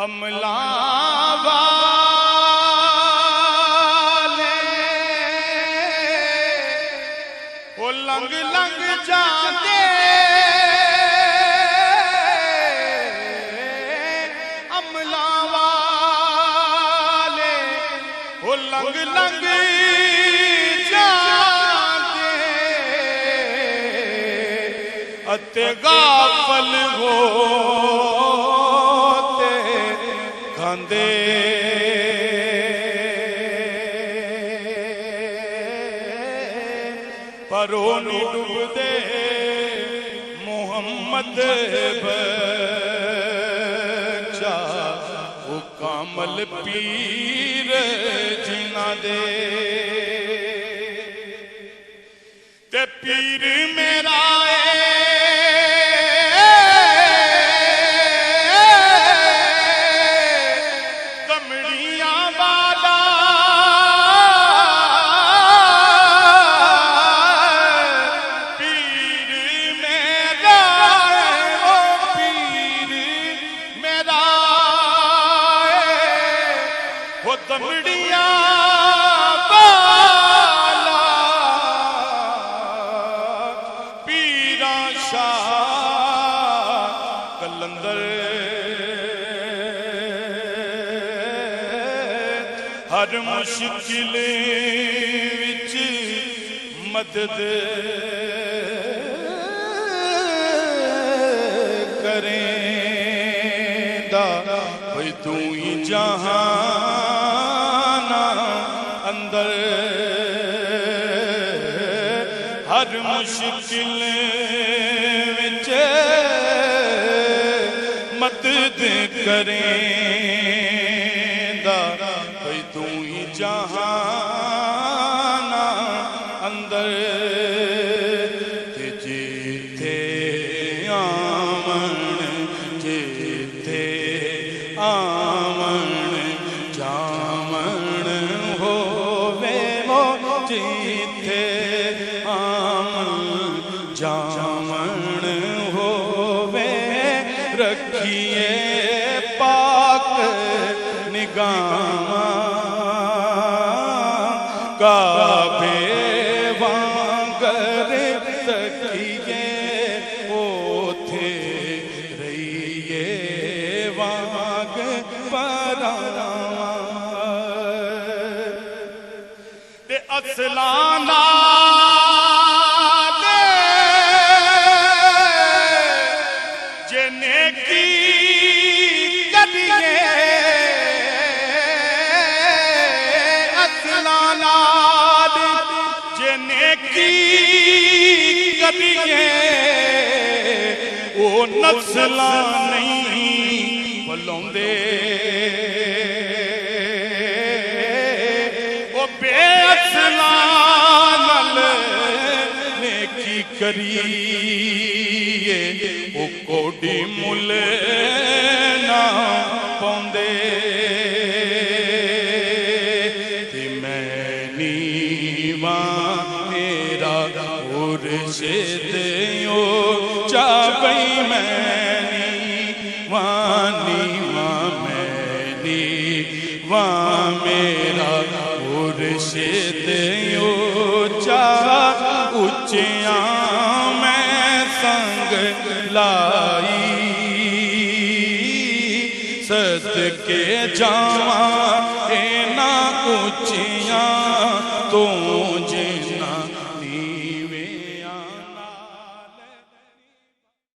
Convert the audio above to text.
عملہ والے وہ لنگ لنگ جاندے عملہ والے وہ لنگ لنگ جاندے اتے غافل ہوتے کھاندے پرو نہیں ڈوبدے محمد بچا وہ کامل پیر جنہ دے تے پیر میرا دمڑیاں والا پیران شاہ کلندر ہر مشکل وچ مدد کریں دا بھئی تو ہی جہان اندر ہر مشکل وچ مدد کریں دا بھئی تو ہی جہان اندر جیتے آمن جیتے آمن جامن ہووے وہ جیتے آمن جامن ہووے رکھیے پاک نگاہ کعبے وانگر تکیے اوتھے رہیے وانگ پراواں تے اصلانا دے جے نیکی کریے اصلانا دے جے نیکی کریے وہ نسلاں نہیں بھلوندے وہ بے اصلاں نال نیکی کریے وہ کوڑی مل نہ پوندے تے میں نیواں میرا مرشد او چاہی میں نیواں میرا مرشد او چاہ اچیاں میں سنگ لائی صدقے جاواں اینا اچیاں تو